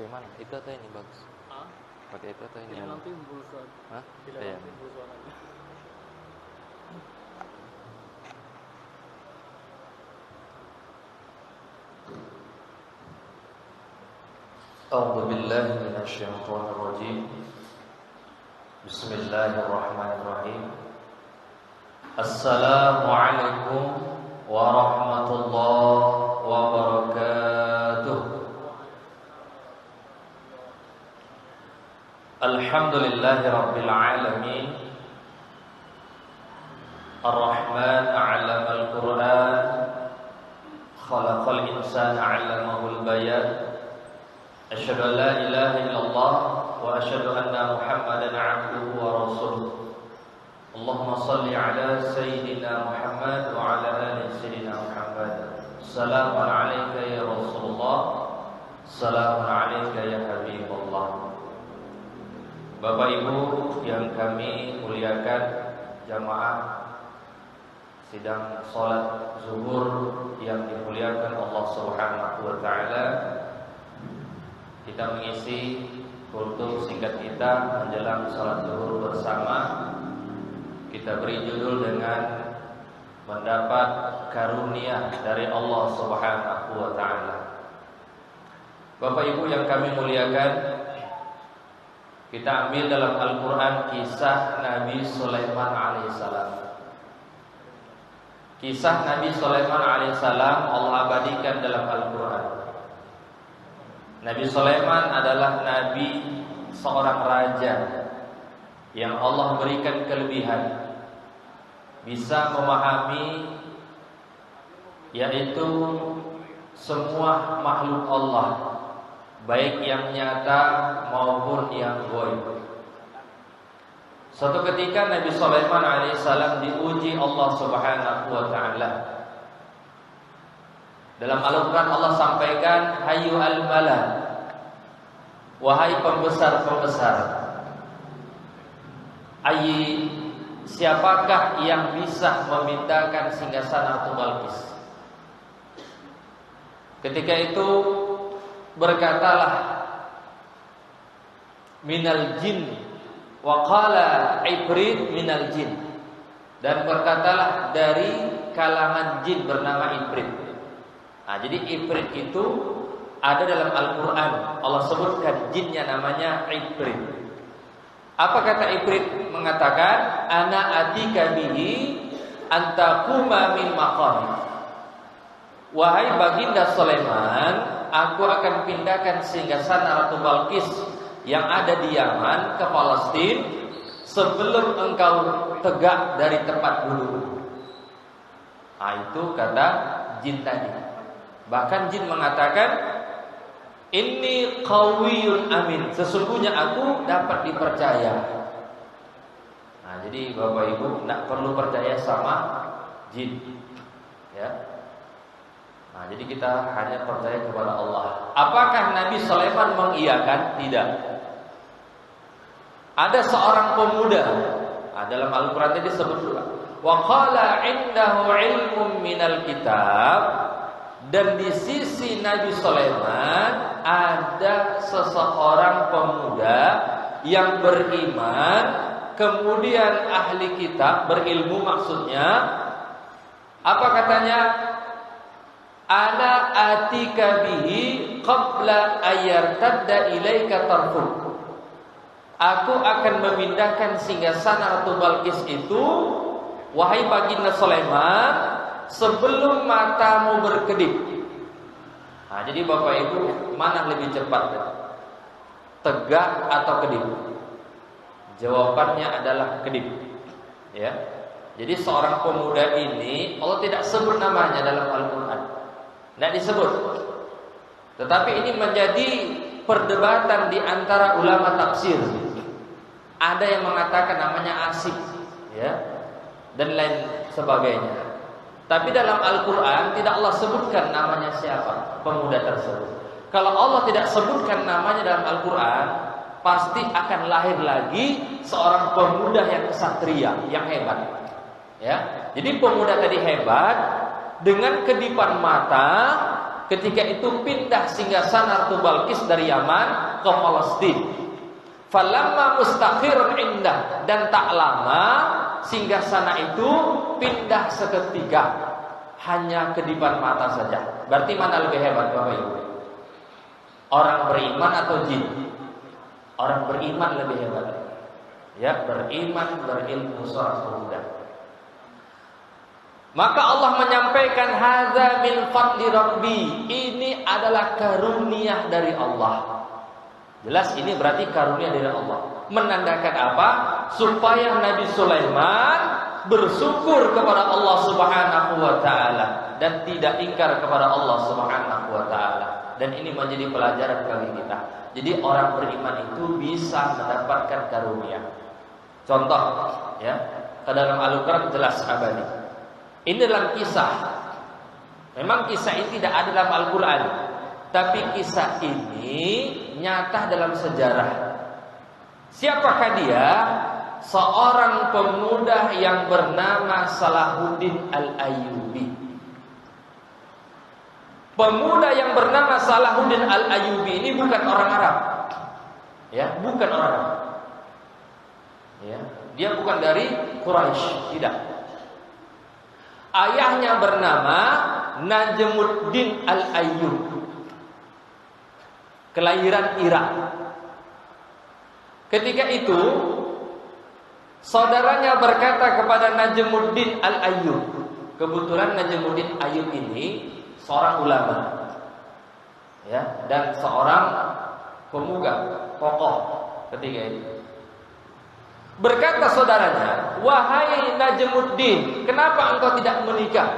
pakai mana? Itu atau ini bagus? Hah? Pakai itu atau ini? Tidak nanti bullshot. Hah? Tidak Iya. nanti bullshot. أعوذ بالله من الشيطان الرجيم بسم الله الرحمن الرحيم السلام عليكم ورحمة الله وبركاته الحمد لله رب العالمين الرحمن علم القرآن خلق الإنسان علمه البيان أشهد أن لا إله إلا الله وأشهد أن محمدا عبده ورسوله اللهم صل على سيدنا محمد وعلى آل سيدنا محمد السلام عليك يا رسول الله السلام عليك يا حبيب الله. Bapak Ibu yang kami muliakan, jamaah sidang salat zuhur yang dimuliakan Allah Subhanahu wa taala, kita mengisi kultum singkat kita menjelang salat zuhur bersama. Kita beri judul dengan mendapat karunia dari Allah Subhanahu wa taala. Bapak Ibu yang kami muliakan, kita ambil dalam Al-Qur'an kisah Nabi Sulaiman alaihissalam. Kisah Nabi Sulaiman alaihissalam Allah abadikan dalam Al-Qur'an. Nabi Sulaiman adalah nabi, seorang raja yang Allah berikan kelebihan, bisa memahami yaitu semua makhluk Allah, baik yang nyata maupun yang gaib. Suatu ketika Nabi Sulaiman alaihissalam diuji Allah Subhanahu wa taala. Dalam Al-Quran Allah sampaikan, Hayyu al-mala, wahai pembesar-pembesar, siapakah yang bisa memindahkan singgasana Ratu Balqis? Ketika itu berkatalah minal jin, wa qala ibrit minal jin, dan berkatalah dari kalangan jin bernama Ibrit. Nah, jadi Ibrit itu ada dalam Al-Quran. Allah sebutkan jinnya namanya Ibrit. Apa kata Ibrit? Mengatakan, ana atika bihi antakuma min maqam. Wahai baginda Sulaiman, aku akan pindahkan singgasana Ratu Balqis yang ada di Yaman ke Palestina sebelum engkau tegak dari tempat duduk. Nah, itu kata jin tadi. Bahkan jin mengatakan, inni qawiyun amin, sesungguhnya aku dapat dipercaya. Nah, jadi Bapak Ibu tidak perlu percaya sama jin, ya. Nah, jadi kita hanya percaya kepada Allah. Apakah Nabi Sulaiman mengiyakan? Tidak. Ada seorang pemuda, dalam Al-Quran tadi disebut juga, wa qala indahu ilmun minal kitab. Dan di sisi Nabi Sulaiman ada seseorang pemuda yang beriman, kemudian ahli kitab, berilmu maksudnya. Apa katanya? Ana atika bihi qabla ayartadda ilaika tarfuk. Aku akan memindahkan singgasana Ratu Balqis itu, wahai baginda Sulaiman, sebelum matamu berkedip. Nah, jadi Bapak Ibu, mana lebih cepat? Tegak atau kedip? Jawabannya adalah kedip. Ya. Jadi seorang pemuda ini Allah tidak sebut namanya dalam Al-Quran, tidak disebut. Tetapi ini menjadi perdebatan di antara ulama tafsir. Ada yang mengatakan namanya Asif, ya, dan lain sebagainya. Tapi dalam Al-Quran tidak Allah sebutkan namanya siapa pemuda tersebut. Kalau Allah tidak sebutkan namanya dalam Al-Quran, pasti akan lahir lagi seorang pemuda yang kesatria, yang hebat. Ya, jadi pemuda tadi hebat, dengan kedipan mata ketika itu pindah singgasana Ratu Balqis dari Yaman ke Palestina. Falamma mustaqirun indah, dan tak lama singgasana itu pindah seketika, hanya kedipan mata saja. Berarti mana lebih hebat Bapak Ibu? Orang beriman atau jin? Orang beriman lebih hebat. Ya, beriman, berilmu, sholat, berhuda. Maka Allah menyampaikan hadza min fadli rabbi, ini adalah karunia dari Allah. Jelas ini berarti karunia dari Allah. Menandakan apa? Supaya Nabi Sulaiman bersyukur kepada Allah Subhanahu wa taala dan tidak ingkar kepada Allah Subhanahu wa taala. Dan ini menjadi pelajaran bagi kita. Jadi orang beriman itu bisa mendapatkan karunia. Contoh ya, ke dalam Al-Qur'an jelas abadi. Ini dalam kisah. Memang kisah ini tidak ada dalam Al-Qur'an, tapi kisah ini nyata dalam sejarah. Siapakah dia? Seorang pemuda yang bernama Salahuddin Al-Ayyubi. Pemuda yang bernama Salahuddin Al-Ayyubi ini bukan orang Arab. Ya, bukan orang Arab. Ya, dia bukan dari Quraisy, tidak. Ayahnya bernama Najmuddin Al-Ayyub, kelahiran Irak. Ketika itu saudaranya berkata kepada Najmuddin Al-Ayyub, kebetulan Najmuddin Ayyub ini seorang ulama, ya, dan seorang pemuka tokoh ketika itu. Berkata saudaranya, wahai Najmuddin, kenapa engkau tidak menikah?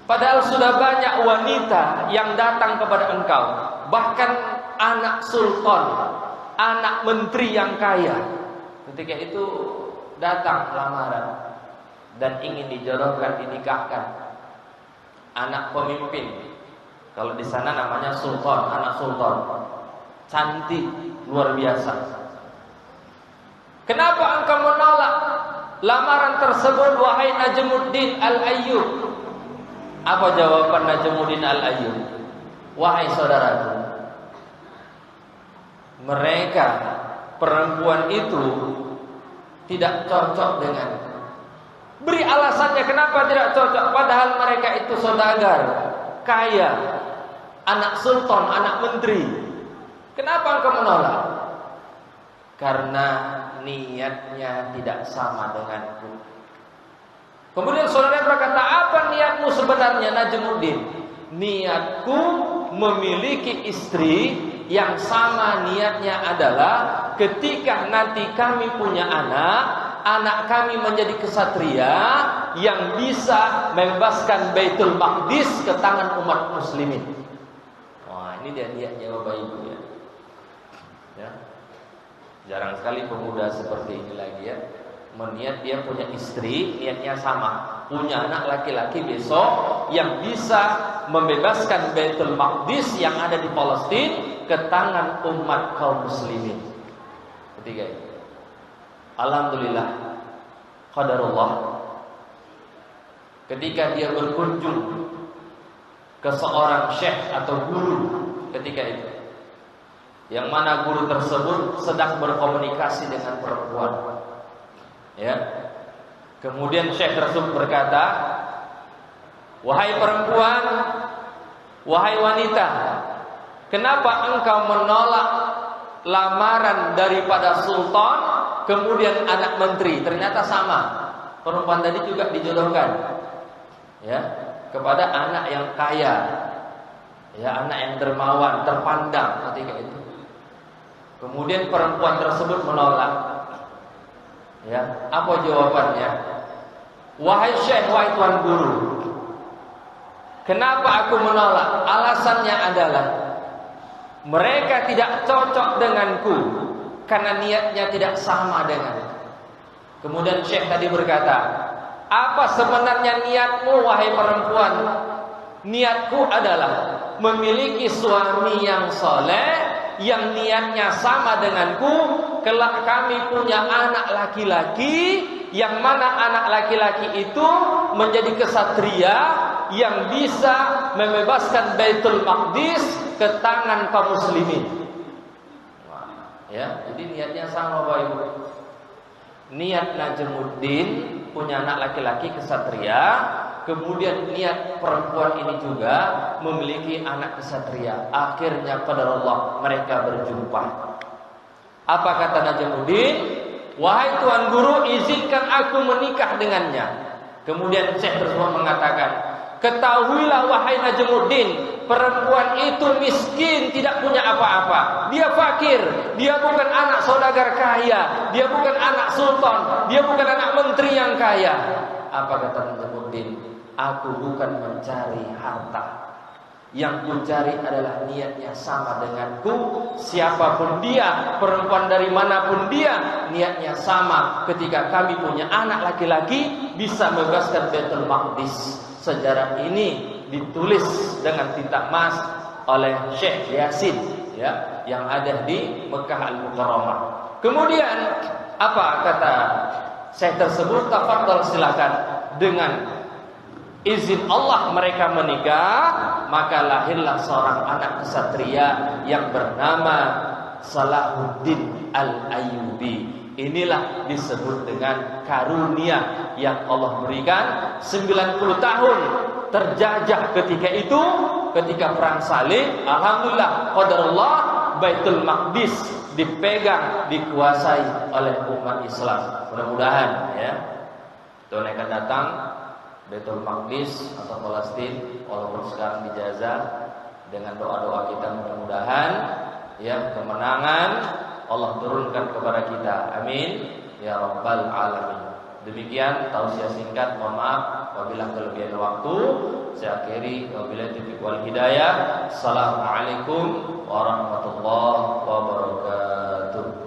Padahal sudah banyak wanita yang datang kepada engkau, bahkan anak sultan, anak menteri yang kaya. Ketika itu datang lamaran dan ingin dijodohkan, dinikahkan. Anak pemimpin, kalau di sana namanya sultan, anak sultan, cantik luar biasa. Kenapa engkau menolak lamaran tersebut, wahai Najmuddin Al-Ayyub? Apa jawaban Najmuddin Al-Ayyub? Wahai saudaraku, mereka perempuan itu tidak cocok dengan. Beri alasannya kenapa tidak cocok, padahal mereka itu saudagar, kaya, anak sultan, anak menteri. Kenapa engkau menolak? Karena niatnya tidak sama denganku. Kemudian saudara berkata, apa niatmu sebenarnya Najmuddin? Niatku memiliki istri yang sama niatnya adalah ketika nanti kami punya anak, anak kami menjadi kesatria yang bisa membebaskan Baitul Maqdis ke tangan umat muslimin. Wah, ini dia niatnya Bapak Ibu ya. Ya. Jarang sekali pemuda seperti ini lagi ya. Meniat dia punya istri, niatnya sama, punya anak laki-laki besok yang bisa membebaskan Baitul Maqdis yang ada di Palestina ke tangan umat kaum muslimin. Ketiga itu. Alhamdulillah, qadarullah. Ketika dia berkunjung ke seorang syekh atau guru ketika itu, yang mana guru tersebut sedang berkomunikasi dengan perempuan. Ya. Kemudian syekh tersebut berkata, wahai perempuan, wahai wanita, kenapa engkau menolak lamaran daripada sultan, kemudian anak menteri? Ternyata sama. Perempuan tadi juga dijodohkan, ya, kepada anak yang kaya, ya, anak yang dermawan, terpandang ketika itu. Kemudian perempuan tersebut menolak. Ya, apa jawabannya? Wahai syekh, wahai tuan guru, kenapa aku menolak? Alasannya adalah mereka tidak cocok denganku karena niatnya tidak sama denganku. Kemudian syekh tadi berkata, apa sebenarnya niatmu wahai perempuan? Niatku adalah memiliki suami yang soleh, yang niatnya sama denganku. Kelak kami punya anak laki-laki, yang mana anak laki-laki itu menjadi kesatria, yang bisa membebaskan Baitul Maqdis ke tangan kaum muslimin. Ya, jadi niatnya sama Bapak Ibu. Niat Najmuddin punya anak laki-laki kesatria, kemudian niat perempuan ini juga memiliki anak kesatria. Akhirnya qadarullah mereka berjumpa. Apa kata Najmuddin? Wahai Tuan Guru, izinkan aku menikah dengannya. Kemudian Syekh tersebut mengatakan, ketahuilah wahai Najmuddin, perempuan itu miskin, tidak punya apa-apa. Dia fakir, dia bukan anak saudagar kaya, dia bukan anak sultan, dia bukan anak menteri yang kaya. Apa kata Najmuddin? Aku bukan mencari harta. Yang kucari adalah niatnya sama denganku. Siapapun dia, perempuan dari manapun dia, niatnya sama. Ketika kami punya anak laki-laki, bisa membebaskan Baitul Maqdis. Sejarah ini ditulis dengan tinta emas oleh Syekh Yasin, ya, yang ada di Mekah Al-Mukarramah. Kemudian apa kata Syekh tersebut? Tafadhal, silakan. Dengan izin Allah mereka menikah, maka lahirlah seorang anak kesatria yang bernama Salahuddin Al-Ayyubi. Inilah disebut dengan karunia yang Allah berikan. 90 tahun terjajah ketika itu, ketika perang salib. Alhamdulillah, qadarullah, Baitul Maqdis dipegang, dikuasai oleh umat Islam. Mudah-mudahan ya, tahun yang akan datang Baitul Maqdis atau Palestina, walaupun sekarang dijajah, dengan doa-doa kita mudah-mudahan ya kemenangan Allah turunkan kepada kita. Amin ya rabbal alamin. Demikian tausiah singkat. Mohon maaf apabila kelebihan waktu. Saya akhiri, wabillahi taufiq wal hidayah. Assalamualaikum warahmatullahi wabarakatuh.